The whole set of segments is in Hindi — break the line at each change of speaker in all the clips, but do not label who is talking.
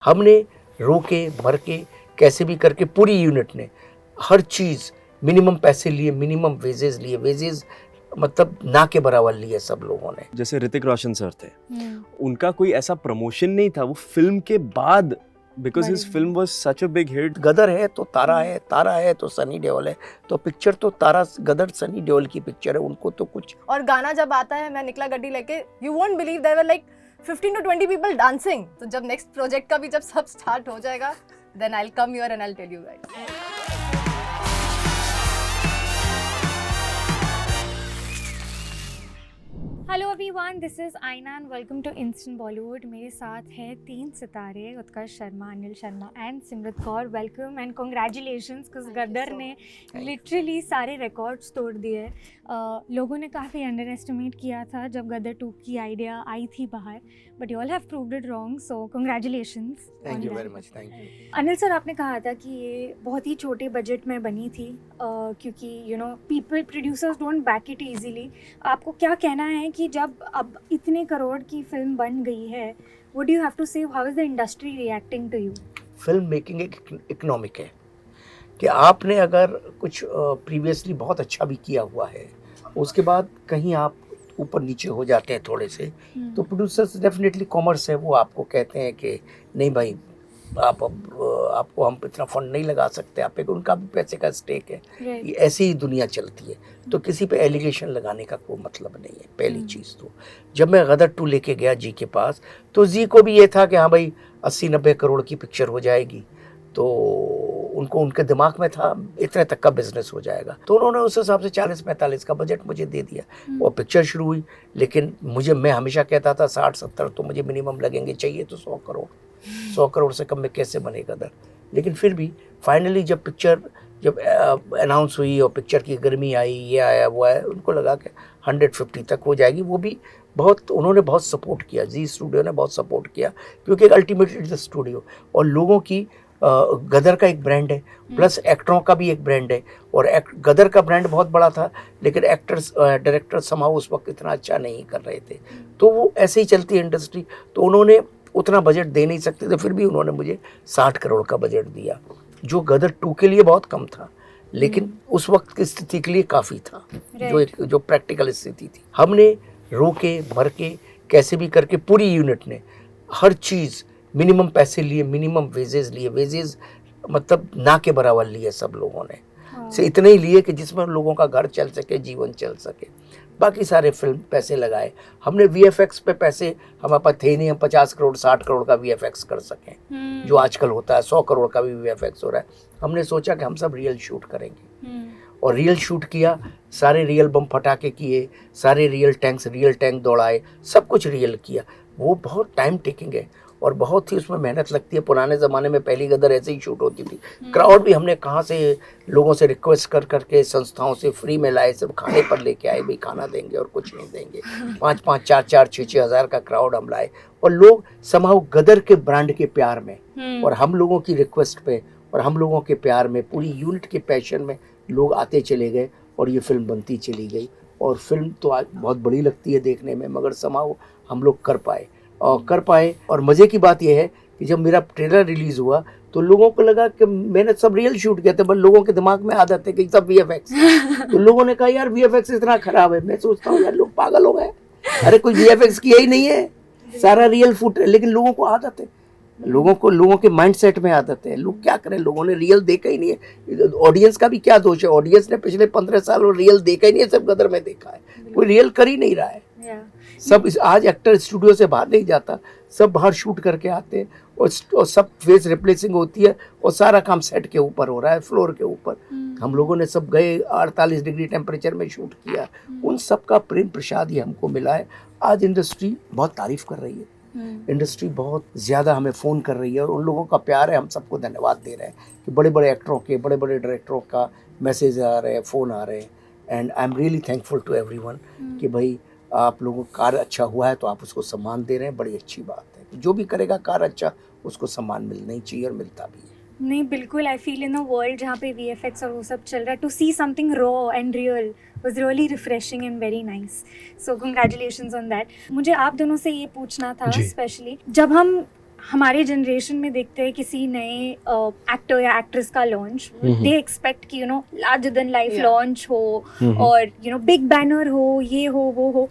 हमने रो के मर के कैसे भी करके पूरी यूनिट ने हर चीज़ मिनिमम पैसे लिए, मिनिमम वेजेस लिए, वेजेस मतलब ना के बराबर लिए सब लोगों ने।
जैसे ऋतिक रोशन सर थे, उनका कोई ऐसा प्रमोशन नहीं था, वो फिल्म के बाद because his film was such a big hit.
Gadar है तो तारा है, तारा है तो सनी देओल है, तो पिक्चर तो तारा गदर सनी देओल की पिक्चर है, उनको तो कुछ।
और गाना जब आता है मैं निकला गड्डी लेके, you won't believe there were like 15 to 20 people dancing. तो जब नेक्स्ट प्रोजेक्ट का भी जब सब स्टार्ट हो जाएगा, then I'll come here and I'll tell you guys.
Hello everyone, this is Aaina and welcome to instant Bollywood. मेरे साथ हैं 3 सितारे, Utkarsh Sharma, Anil Sharma and Simrat Kaur. Welcome and congratulations, because Gadar ने लिटरली सारे रिकॉर्ड्स तोड़ दिए। लोगों ने काफ़ी अंडर एस्टिमेट किया था जब गदर 2 की आइडिया आई थी बाहर, but you all have proved it wrong, so congratulations.
Thank you very much, thank you.
Anil sir, आपने कहा था कि ये बहुत ही छोटे बजट में बनी थी क्योंकि you know people producers don't back it easily. आपको क्या कहना है कि जब अब इतने करोड़ की फिल्म बन गई है, what you have to say, how is the industry reacting to you?
Film making एक इकोनॉमिक है कि आपने अगर कुछ प्रीवियसली बहुत अच्छा भी किया हुआ है, उसके बाद कहीं आप ऊपर नीचे हो जाते हैं थोड़े से, तो प्रोड्यूसर्स डेफिनेटली कॉमर्स है, वो आपको कहते हैं कि नहीं भाई आपको हम इतना फंड नहीं लगा सकते, आप एक उनका भी पैसे का स्टेक है। ये ऐसी ही दुनिया चलती है, तो किसी पे एलिगेशन लगाने का कोई मतलब नहीं है। पहली चीज़ तो जब मैं गदर 2 लेके गया जी के पास, तो जी को भी ये था कि हाँ भाई 80-90 करोड़ की पिक्चर हो जाएगी, तो उनको उनके दिमाग में था इतने तक का बिजनेस हो जाएगा, तो उन्होंने उस हिसाब से 40-45 का बजट मुझे दे दिया और पिक्चर शुरू हुई। लेकिन मैं हमेशा कहता था 60-70 तो मुझे मिनिमम लगेंगे, चाहिए तो 100 करोड़। 100 करोड़ से कम में कैसे बनेगा गदर। लेकिन फिर भी फाइनली जब पिक्चर अनाउंस हुई और पिक्चर की गर्मी आई, ये आया वो आया, उनको लगा कि 150 तक हो जाएगी। वो भी उन्होंने बहुत सपोर्ट किया, जी स्टूडियो ने बहुत सपोर्ट किया, क्योंकि अल्टीमेटली द स्टूडियो और लोगों की गदर का एक ब्रांड है, प्लस एक्टरों का भी एक ब्रांड है। और गदर का ब्रांड बहुत बड़ा था, लेकिन एक्टर्स डायरेक्टर समाओ उस वक्त इतना अच्छा नहीं कर रहे थे, तो वो ऐसे ही चलती है इंडस्ट्री। तो उन्होंने उतना बजट दे नहीं सकते थे, फिर भी उन्होंने मुझे 60 करोड़ का बजट दिया, जो गदर 2 के लिए बहुत कम था, लेकिन उस वक्त की स्थिति के लिए काफ़ी था, जो प्रैक्टिकल स्थिति थी। हमने रो के मर के कैसे भी करके पूरी यूनिट ने हर चीज़ मिनिमम पैसे लिए, मिनिमम वेजेस लिए, वेजेस मतलब ना के बराबर लिए सब लोगों ने। से इतने ही लिए कि जिसमें लोगों का घर चल सके, जीवन चल सके। बाकी सारे फिल्म पैसे लगाए हमने, वीएफएक्स पे पैसे हमारे पास थे नहीं, हम 50 करोड़ 60 करोड़ का वीएफएक्स कर सकें, जो आजकल होता है 100 करोड़ का भी वीएफएक्स हो रहा है। हमने सोचा कि हम सब रियल शूट करेंगे और रियल शूट किया, सारे रियल बम फटाके किए, सारे रियल टैंक दौड़ाए, सब कुछ रियल किया। वो बहुत टाइम टेकिंग है और बहुत ही उसमें मेहनत लगती है। पुराने ज़माने में पहली गदर ऐसे ही शूट होती थी। क्राउड भी हमने कहाँ से लोगों से रिक्वेस्ट कर करके संस्थाओं से फ्री में लाए, सब खाने पर लेके आए, भाई खाना देंगे और कुछ नहीं देंगे। 5-5, 4-4, 6-6 हज़ार का क्राउड हम लाए, और लोग समाओ गदर के ब्रांड के प्यार में और हम लोगों की रिक्वेस्ट पे और हम लोगों के प्यार में, पूरी यूनिट के पैशन में लोग आते चले गए और ये फिल्म बनती चली गई। और फिल्म तो आज बहुत बड़ी लगती है देखने में, मगर समाओ हम लोग कर पाए। और मज़े की बात यह है कि जब मेरा ट्रेलर रिलीज़ हुआ तो लोगों को लगा कि मैंने सब रियल शूट किया था, बट लोगों के दिमाग में आदत है कि सब वीएफएक्स। तो लोगों ने कहा यार वीएफएक्स इतना ख़राब है। मैं सोचता हूँ यार लोग पागल हो गए, अरे कोई वीएफएक्स किया ही नहीं है, सारा रियल फुट है। लेकिन लोगों को आदत है, लोगों के माइंड सेट में आदत है। लोग क्या करें, लोगों ने रियल देखा ही नहीं है। ऑडियंस का भी क्या दोष है, ऑडियंस ने पिछले 15 साल रियल देखा ही नहीं है, सब गदर में देखा है, कोई रियल कर ही नहीं रहा है। सब आज एक्टर स्टूडियो से बाहर नहीं जाता, सब बाहर शूट करके आते हैं और सब फेस रिप्लेसिंग होती है और सारा काम सेट के ऊपर हो रहा है, फ्लोर के ऊपर। हम लोगों ने सब गए 48 डिग्री टेम्परेचर में शूट किया, उन सब का प्रेम प्रसाद ही हमको मिला है। आज इंडस्ट्री बहुत तारीफ कर रही है, इंडस्ट्री बहुत ज़्यादा हमें फ़ोन कर रही है और उन लोगों का प्यार है, हम सबको धन्यवाद दे रहे हैं कि बड़े बड़े एक्टरों के, बड़े बड़े डायरेक्टरों का मैसेज आ रहे हैं, फ़ोन आ रहे हैं। And I am really thankful to everyone कि भाई आप लोगों का कार्य अच्छा हुआ है तो आप उसको सम्मान दे रहे हैं, बड़ी अच्छी बात है। जो भी करेगा कार्य अच्छा, उसको सम्मान मिलना ही चाहिए और मिलता भी है।
नहीं, बिल्कुल। I feel in a world जहाँ पे वीएफएक्स और वो सब चल रहा है, to see something raw and real was really refreshing and very nice. So congratulations on that. मुझे आप दोनों से ये पूछना था स्पेशली, जब हम हमारे जनरेशन में देखते हैं किसी नए एक्टर या एक्ट्रेस का लॉन्च, दे एक्सपेक्ट कि larger than life
Yeah.
Launch हो और बिग बैनर हो, ये हो वो हो,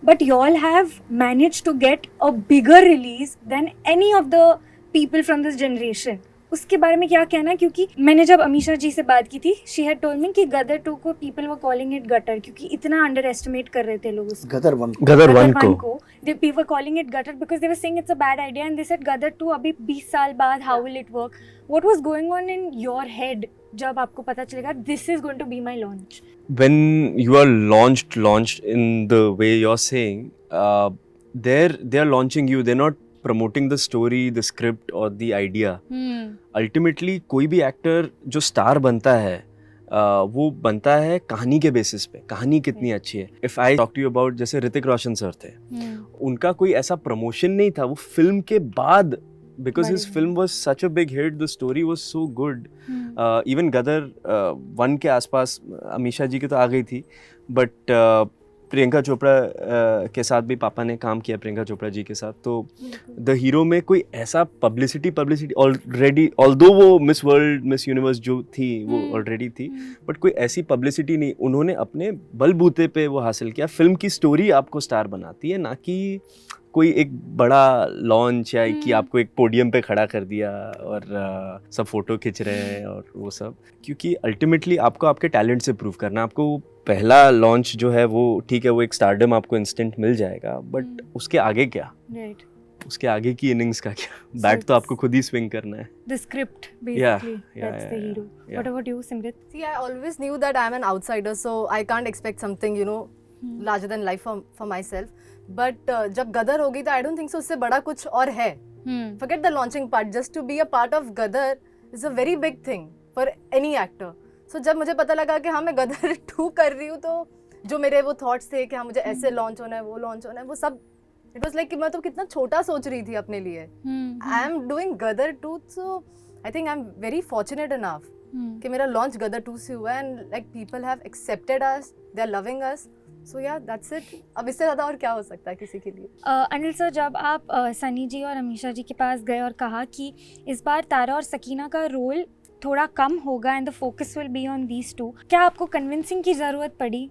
but you all have managed to get a bigger release than any of the people from this generation. उसके बारे में क्या कहना? क्योंकि मैंने जब अमीशा जी से बात की थी, शी हैड टोल्ड मी कि गदर 2 को people were calling it gutter, क्योंकि इतना अंडर एस्टिमेट कर रहे थे लोग उसको।
गदर वन
गदर 1 को
they were calling it gutter because they were saying it's a bad idea, and they said Gadar 2 अभी 20 साल बाद how will it work? What was going on in your head जब आपको पता चलेगा this is going to be my launch?
when you are launched in the way you're saying, they are launching you, they're not promoting the story, the script or the idea. Ultimately कोई भी एक्टर जो स्टार बनता है वो बनता है कहानी के बेसिस पे, कहानी कितनी अच्छी है। If I talk to you about, जैसे ऋतिक रोशन सर थे, उनका कोई ऐसा प्रमोशन नहीं था, वो फिल्म के बाद, because his film was such a big hit, the story was so good. Even गदर 1 के आसपास अमीशा जी की तो आ गई थी, बट प्रियंका चोपड़ा के साथ भी पापा ने काम किया, प्रियंका चोपड़ा जी के साथ, तो द हीरो में कोई ऐसा पब्लिसिटी ऑलरेडी, ऑल्दो वो मिस वर्ल्ड, मिस यूनिवर्स जो थी वो ऑलरेडी थी, बट कोई ऐसी पब्लिसिटी नहीं, उन्होंने अपने बलबूते पे वो हासिल किया। फिल्म की स्टोरी आपको स्टार बनाती है, ना कि कोई एक बड़ा लॉन्च या कि आपको एक पोडियम पे खड़ा कर दिया और सब फोटो खिंच रहे हैं और वो सब, क्योंकि अल्टीमेटली आपको आपके टैलेंट से प्रूव करना। आपको पहला लॉन्च जो है वो ठीक है, वो एक स्टारडम आपको इंस्टेंट मिल जाएगा, बट उसके आगे क्या, उसके आगे की इनिंग्स का क्या, बैट तो आपको खुद ही स्विंग करना है।
The script basically, that's the hero.
Yeah.
What about you, Simrit?
See, I always knew that I'm an outsider, so I can't expect something, larger than life for myself. But जब गदर होगी तो I don't think so उससे बड़ा कुछ और है. Forget the launching part. Just to be a part of Gadar is a very big thing for any actor. So जब मुझे पता लगा कि हाँ मैं गदर 2 कर रही हूँ, तो जो मेरे वो थॉट्स थे कि हाँ मुझे ऐसे लॉन्च होना है, वो लॉन्च होना है, वो सब इट वाज लाइक कि मैं तो कितना छोटा सोच रही थी अपने लिए. I am doing Gadar 2, so I think I am very fortunate enough कि मेरा लॉन्च गदर 2 से हुआ है, and like people have accepted us, they are loving us. So yeah, that's it. अब इससे ज़्यादा और क्या हो सकता है किसी के लिए?
अनिल सर, जब आप सनी जी और अमीशा जी के पास गए और कहा कि इस बार तारा और सकीना का रोल थोड़ा कम होगा and the focus will be on these 2, क्या आपको कन्विंसिंग की ज़रूरत पड़ी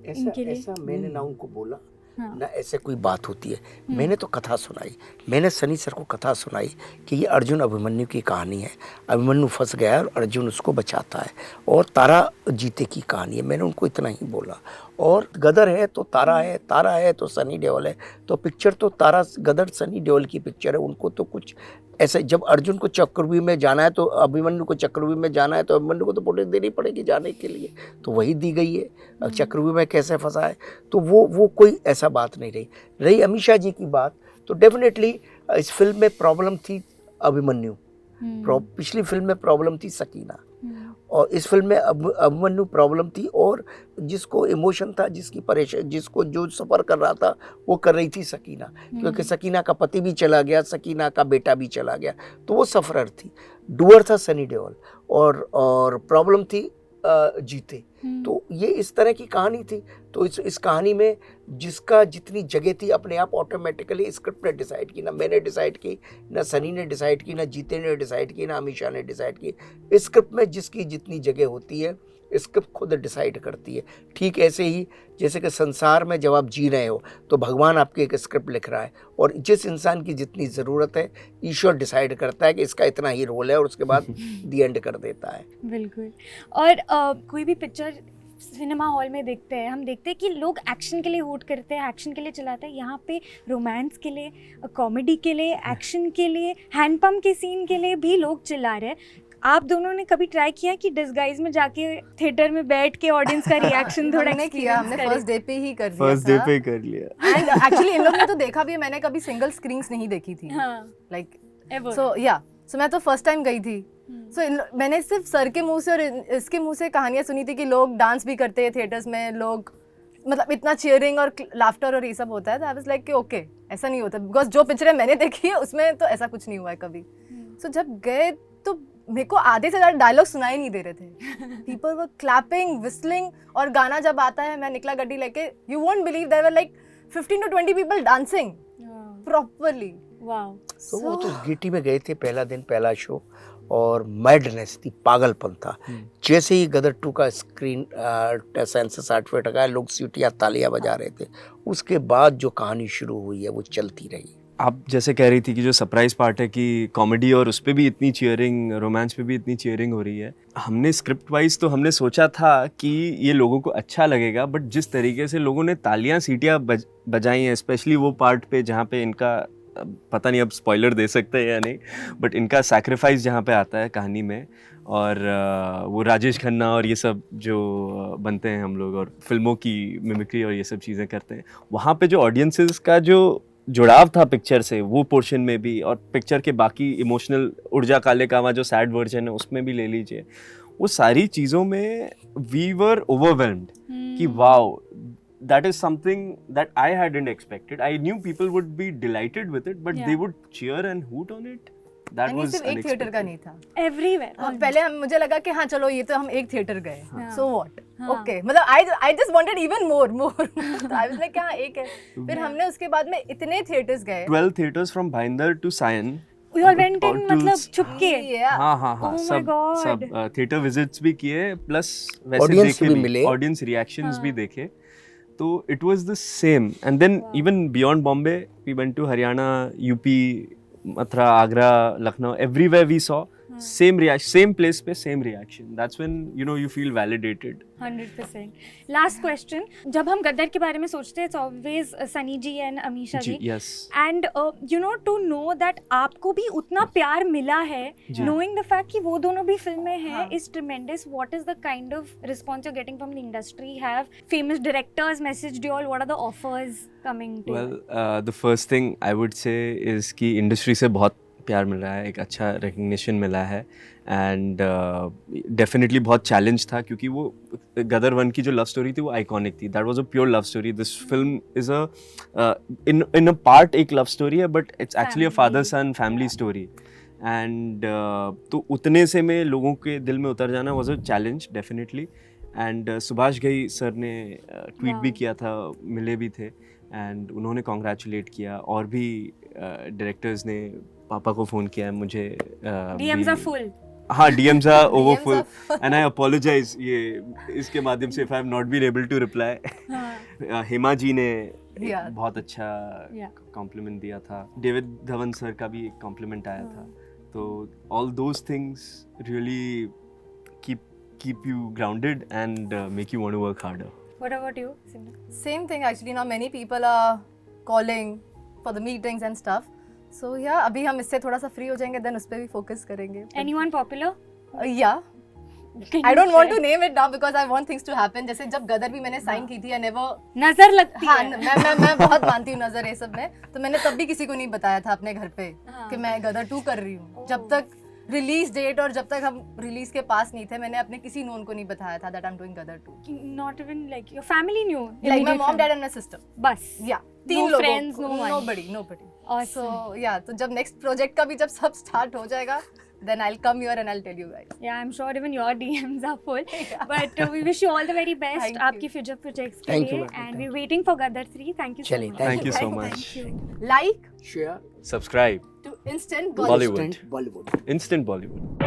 इनके लिए?
ऐसा मैंने ना उनको बोला, ना ऐसे कोई बात होती है. मैंने तो कथा सुनाई, मैंने सनी सर को कथा सुनाई कि ये अर्जुन अभिमन्यु की कहानी है. अभिमन्यु फंस गया और अर्जुन उसको बचाता है, और तारा जीते की कहानी है. मैंने उनको इतना ही बोला. और गदर है तो तारा है, तारा है तो सनी देओल है, तो पिक्चर तो तारा गदर सनी देओल की पिक्चर है. उनको तो कुछ ऐसे, जब अर्जुन को चक्रव्यूह में जाना है तो अभिमन्यु को चक्रव्यूह में जाना है, तो अभिमन्यु को तो पोटेंस देनी पड़ेगी जाने के लिए, तो वही दी गई है. चक्रव्यूह में कैसे फंसा है, तो वो कोई ऐसा बात नहीं रही. अमीशा जी की बात, तो डेफिनेटली इस फिल्म में प्रॉब्लम थी अभिमन्यु, पिछली फिल्म में प्रॉब्लम थी सकीना, और इस फिल्म में अभिमन्यु प्रॉब्लम थी. और जिसको इमोशन था, जिसकी परेशान, जिसको जो सफ़र कर रहा था, वो कर रही थी सकीना, क्योंकि सकीना का पति भी चला गया, सकीना का बेटा भी चला गया, तो वो सफ़रर थी. डूअर था सनी देओल, और प्रॉब्लम थी जीते. तो ये इस तरह की कहानी थी. तो इस कहानी में जिसका जितनी जगह थी, अपने आप ऑटोमेटिकली स्क्रिप्ट ने डिसाइड की. ना मैंने डिसाइड की, ना सनी ने डिसाइड की, ना जीते ने डिसाइड की, ना अमीशा ने डिसाइड की. इस स्क्रिप्ट में जिसकी जितनी जगह होती है, स्क्रिप्ट खुद डिसाइड करती है. ठीक ऐसे ही जैसे कि संसार में जब आप जी रहे हो, तो भगवान आपके एक स्क्रिप्ट लिख रहा है, और जिस इंसान की जितनी ज़रूरत है, ईश्वर डिसाइड करता है कि इसका इतना ही रोल है, और उसके बाद दी एंड कर देता है.
बिल्कुल. और कोई भी पिक्चर सिनेमा हॉल में देखते हैं, हम देखते हैं कि लोग एक्शन के लिए वोट करते हैं, एक्शन के लिए चलाते हैं. यहाँ पे रोमांस के लिए, कॉमेडी के लिए, एक्शन के लिए, हैंडपम्प के सीन के लिए भी लोग चिल्ला रहे हैं. आप दोनों ने कभी ट्राई किया कि डिस्गाइज में जाके थिएटर में बैठ के ऑडियंस का रिएक्शन थोड़ा
हमने किया, हमने फर्स्ट डे पे ही कर दिया.
फर्स्ट डे पे कर लिया.
एंड एक्चुअली इन लोगों ने तो देखा भी है, मैंने कभी सिंगल स्क्रीन्स नहीं देखी थी. लाइक सो मैं तो फर्स्ट टाइम गई थी. सो मैंने सिर्फ सर के मुंह से और इसके मुंह से कहानियाँ सुनी थी कि लोग डांस भी करते हैं थिएटर्स में, लोग मतलब इतना चीयरिंग और लाफ्टर और ये सब होता है. तो आई वाज लाइक कि ओके, ऐसा नहीं होता, बिकॉज जो पिक्चरें मैंने देखी है उसमें तो ऐसा कुछ नहीं हुआ है कभी. सो जब गए तो मेरे को आधे से ज़्यादा डायलॉग सुनाई नहीं दे रहे थे. पीपल वर क्लैपिंग, विस्लिंग, और गाना जब आता है, मैं निकला गड्डी लेके, you won't believe there were like 15 to 20 people dancing properly.
Wow
तो वो तो गिटी में गए थे, पहला दिन पहला शो, और मैडनेस थी, पागलपन था। जैसे ही गदर 2 का स्क्रीन सेंसर सर्टिफिकेट लगाया, लोग सीटियाँ तालियां बजा रहे थे। उसके बाद जो कहानी शुरू हुई है वो चलती रही।
आप जैसे कह रही थी कि जो सरप्राइज पार्ट है कि कॉमेडी और उस पे भी इतनी चीयरिंग, रोमांस पे भी इतनी चीयरिंग हो रही है। हमने स्क्रिप्ट वाइज तो हमने सोचा था कि ये लोगों को अच्छा लगेगा, बट जिस तरीके से लोगों ने तालियां सीटियां बजाई हैं, स्पेशली वो पार्ट पे जहाँ पे इनका, पता नहीं अब स्पॉइलर दे सकते हैं या नहीं, बट इनका सैक्रिफाइस जहाँ पे आता है कहानी में, और वो राजेश खन्ना और ये सब जो बनते हैं हम लोग और फिल्मों की मिमिक्री और ये सब चीज़ें करते हैं, वहाँ पे जो ऑडियंसेस का जो जुड़ाव था पिक्चर से, वो पोर्शन में भी, और पिक्चर के बाकी इमोशनल उर्जा काले कावा जो सैड वर्जन है उसमें भी ले लीजिए, वो सारी चीज़ों में वी वर ओवरवेल्म्ड कि wow, that is something that I hadn't expected. I knew people would be delighted with it, but they would cheer and hoot on it. That was
सिर्फ एक थिएटर का नहीं था,
एवरीवेयर।
पहले मुझे लगा कि हाँ चलो ये तो हम एक थिएटर गए, सो व्हाट, ओके, मतलब I just wanted even more तो आई वाज लाइक हाँ एक है। फिर हमने उसके बाद में इतने थिएटर्स गए,
12 theaters from Bhayandar to Sion.
We all went in, मतलब छुपके।
हाँ
Oh my
सब
God.
सब थिएटर विजिट्स भी किए, प्लस वैसे
Audience
देखे
भी मिले।
ऑडियंस रिएक्शंस भी देखे, तो it was the same. And then even beyond Bombay we went to Haryana, UP, Mathura, Agra, Lucknow, everywhere we saw same reaction, same place पे same reaction. That's when you know you feel validated.
100%। Last question, जब हम गदर के बारे में सोचते हैं it's always Sunny ji and Amisha ji,
yes,
and you know to know that आपको भी उतना प्यार मिला है, नोइंग द फैक्ट कि वो दोनों भी फिल्में हैं, is tremendous. What is the kind of response you are getting from the industry? Have famous directors messaged you all? What are the offers coming to?
Well, the first thing I would say is कि इंडस्ट्री से बहुत प्यार मिल रहा है, एक अच्छा रिकग्निशन मिला है, एंड डेफिनेटली बहुत चैलेंज था, क्योंकि वो गदर 1 की जो लव स्टोरी थी वो आइकॉनिक थी। That was a pure love story. This film is a in a part एक लव स्टोरी है, but it's actually a father son family story, and तो उतने से में लोगों के दिल में उतर जाना was a challenge definitely. And Subhash Ghai sir ने ट्वीट भी किया था, मिले भी थे, एंड उन्होंने कॉन्ग्रेचुलेट किया, और भी डायरेक्टर्स ने पापा को फ़ोन किया है मुझे।
DMs are full.
हाँ, DMs are overfull, and I apologize ये इसके माध्यम से if I have not been able to reply. Hema ji ने बहुत अच्छा कॉम्प्लीमेंट दिया था, डेविड धवन सर का भी एक कॉम्प्लीमेंट आया था, तो all those things really keep you grounded and make you want to work harder.
What about you, Simran?
same thing actually. Now many people are calling for the meetings and stuff, so yeah, अभी हम इससे थोड़ा सा फ्री हो जाएंगे, then उस पे भी फोकस करेंगे।
Anyone popular?
Yeah, I don't want to name it now because I want things to happen. जैसे जब गदर भी मैंने साइन की थी, I never,
नजर लगती
हाँ,
है।
मैं बहुत मानती हूँ नजर ये सब में, तो मैंने तब भी किसी को नहीं बताया था अपने घर पे कि मैं गदर 2 कर रही हूँ। जब तक रिलीज डेट और जब तक हम रिलीज के पास नहीं थे, मैंने अपने किसी नोन को नहीं बताया था that I'm doing Gadar 2.
Not even like your family knew.
Like my mom, dad and my sister.
बस।
Yeah,
No
3 लोगों
friends,
को,
no one.
nobody.
Awesome.
So yeah, तो जब नेक्स्ट प्रोजेक्ट का भी जब सब स्टार्ट हो जाएगा, then I'll come here and I'll tell you guys.
Yeah, I'm sure even your DMs are full. But we wish you all the very best.
Thank you.
आपकी future projects के
Thank you,
लिए,
ma'am.
and we're waiting for Gadar 3. Thank you so
चलिए,
much.
Thank you so
Thank
much.
Like
share
Subscribe.
to Instant
Bollywood.
Bollywood.
Instant Bollywood.